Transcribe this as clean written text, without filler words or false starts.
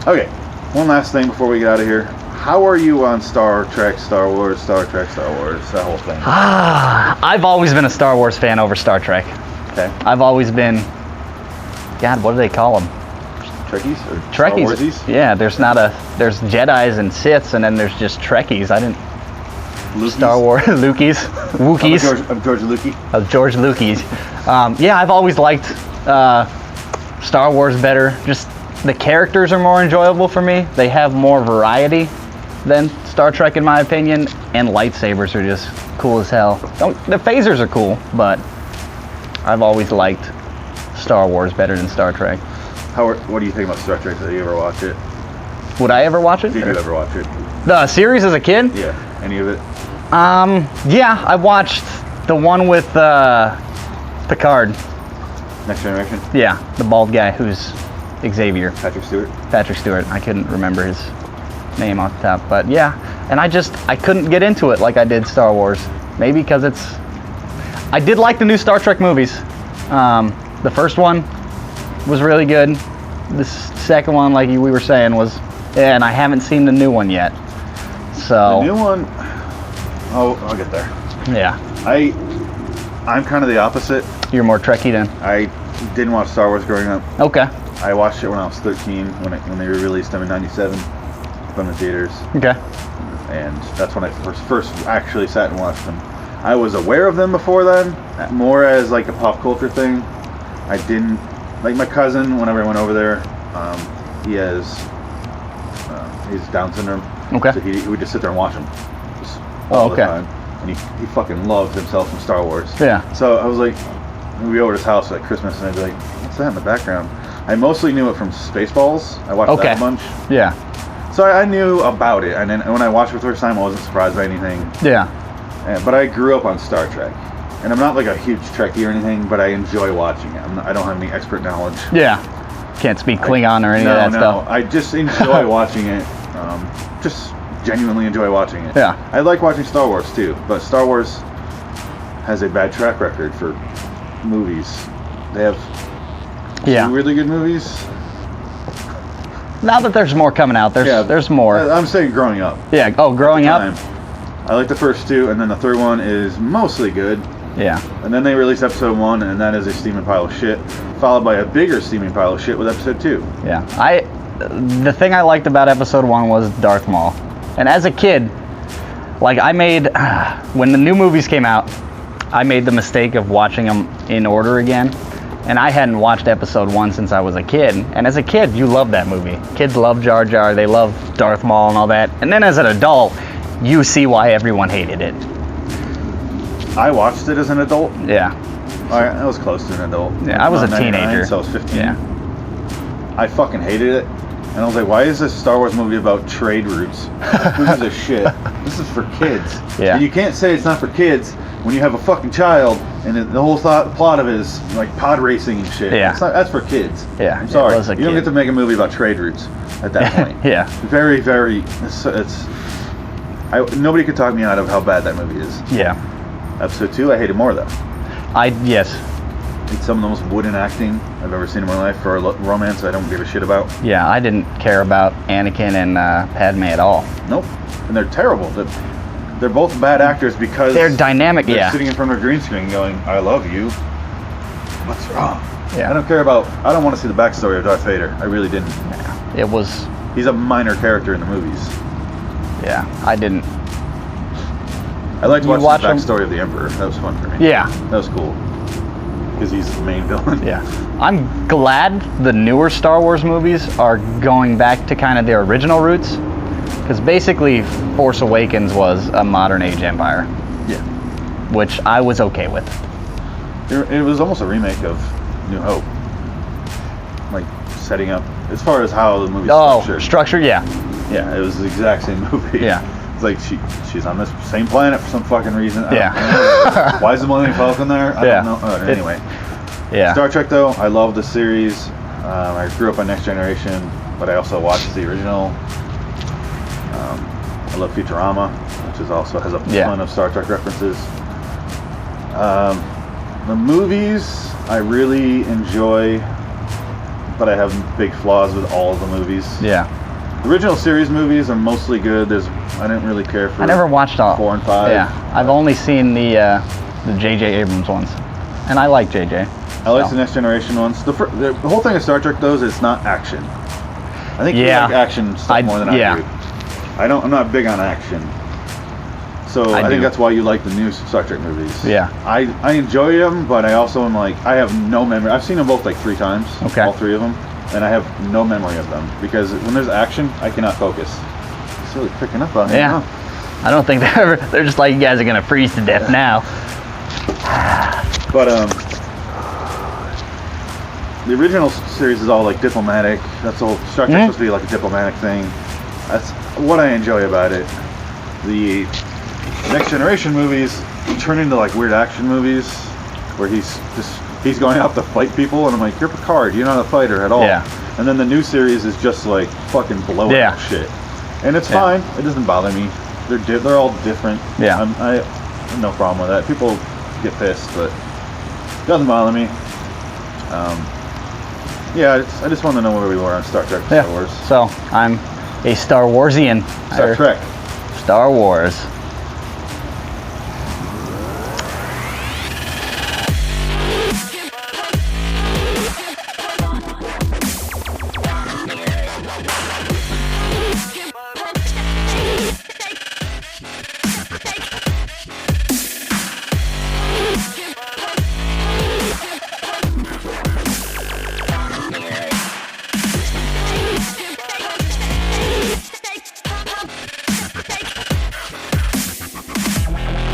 Okay, one last thing before we get out of here. How are you on Star Trek, Star Wars, Star Trek, Star Wars, that whole thing? I've always been a Star Wars fan over Star Trek. Okay. I've always been, God, what do they call them? Trekkies? Or Trekkies. Star Warsies? Yeah, there's Jedis and Siths, and then there's just Trekkies. I didn't. Lukies? Star Wars, Lukies, Wookiees. I'm George Lukey. George Lucas. Yeah, I've always liked Star Wars better. Just the characters are more enjoyable for me. They have more variety than Star Trek, in my opinion. And lightsabers are just cool as hell. The phasers are cool, but I've always liked Star Wars better than Star Trek. What do you think about Star Trek? Did you ever watch it? Would I ever watch it? Did you ever watch it? The series as a kid? Yeah. Any of it? Yeah, I watched the one with Picard. Next Generation? Yeah, the bald guy who's Xavier. Patrick Stewart? Patrick Stewart. I couldn't remember his name off the top, but yeah. And I couldn't get into it like I did Star Wars. Maybe because I did like the new Star Trek movies. The first one was really good. The second one, like we were saying, was, yeah, and I haven't seen the new one yet. So the new one, I'll get there. Yeah. I'm kind of the opposite. You're more Trekkie then? I didn't watch Star Wars growing up. Okay. I watched it when I was 13, when they released them in '97 from the theaters. Okay. And that's when I first actually sat and watched them. I was aware of them before then, more as like a pop culture thing. I didn't, like my cousin, whenever I went over there, he's Down syndrome. Okay. So he would just sit there and watch them all the time. And he fucking loved himself some Star Wars. Yeah. So I was like, we'd be over at his house at Christmas, and I'd be like, what's that in the background? I mostly knew it from Spaceballs. I watched that a bunch. Yeah. So I knew about it, and then when I watched it for the first time, I wasn't surprised by anything. Yeah. But I grew up on Star Trek. And I'm not like a huge Trekkie or anything, but I enjoy watching it. I don't have any expert knowledge. Yeah. Can't speak Klingon or any of that stuff. I just enjoy watching it. Just genuinely enjoy watching it. Yeah. I like watching Star Wars too, but Star Wars has a bad track record for movies. They have two really good movies. Now that there's more coming out, there's more. I'm saying growing up. Yeah. Oh, growing up. I like the first two, and then the third one is mostly good. Yeah. And then they released episode 1, and that is a steaming pile of shit, followed by a bigger steaming pile of shit with episode 2. Yeah. The thing I liked about episode 1 was Darth Maul. And as a kid, like when the new movies came out, I made the mistake of watching them in order again. And I hadn't watched episode 1 since I was a kid. And as a kid, you love that movie. Kids love Jar Jar, they love Darth Maul and all that. And then as an adult, you see why everyone hated it. I watched it as an adult. Yeah. I was close to an adult. Yeah, I was a teenager. So I was 15. Yeah. I fucking hated it. And I was like, why is this Star Wars movie about trade routes? Who gives a shit? This is for kids. Yeah. And you can't say it's not for kids when you have a fucking child and the whole plot of it is like pod racing and shit. Yeah. That's for kids. Yeah. I'm sorry. You don't get to make a movie about trade routes at that point. Yeah. Very, very, nobody could talk me out of how bad that movie is. Yeah. Episode 2, I hated more though. Yes. It's some of the most wooden acting I've ever seen in my life for a romance I don't give a shit about. Yeah, I didn't care about Anakin and Padme at all. Nope. And they're terrible. They're both bad actors because they're dynamic. They're sitting in front of a green screen going, I love you. What's wrong? Yeah. I don't want to see the backstory of Darth Vader. I really didn't. Yeah. He's a minor character in the movies. Yeah, I didn't. I liked watching the backstory of the Emperor. That was fun for me. Yeah. That was cool. Because he's the main villain. Yeah. I'm glad the newer Star Wars movies are going back to kind of their original roots. Because basically, Force Awakens was a modern age Empire. Yeah. Which I was okay with. It was almost a remake of New Hope. Like, setting up, as far as how the movie's structured. Structured, yeah. Yeah, it was the exact same movie. Yeah. It's like she's on this same planet for some fucking reason. Yeah. Why is the Millennium Falcon there? I don't know. Anyway. Yeah. Star Trek, though, I love the series. I grew up on Next Generation, but I also watched the original. I love Futurama, which also has a ton of Star Trek references. The movies, I really enjoy but I have big flaws with all of the movies. Yeah. The original series movies are mostly good. I didn't really care for. I never watched all 4 and 5. Yeah, I've only seen the J.J. Abrams ones, and I like J.J. I like the Next Generation ones. The whole thing of Star Trek, though, is it's not action. I think you like action stuff more than I do. I'm not big on action. So I think that's why you like the new Star Trek movies. Yeah. I enjoy them, but I also am like, I have no memory. I've seen them both like 3 times. Okay. All 3 of them. And I have no memory of them. Because when there's action, I cannot focus. It's really picking up on it. Yeah. Huh? I don't think they're just like, you guys are going to freeze to death now. But, the original series is all like diplomatic. That's all. Star Trek's supposed to be like a diplomatic thing. That's what I enjoy about it. The Next Generation movies turn into like weird action movies where he's going out to fight people, and I'm like, you're Picard, you're not a fighter at all. Yeah. And then the new series is just like fucking blowing up shit, and it's fine. It doesn't bother me. They're all different. Yeah. I have no problem with that. People get pissed, but it doesn't bother me. Yeah, I just want to know where we were on Star Trek, Star Wars. So I'm a Star Warsian. Star Trek. Star Wars.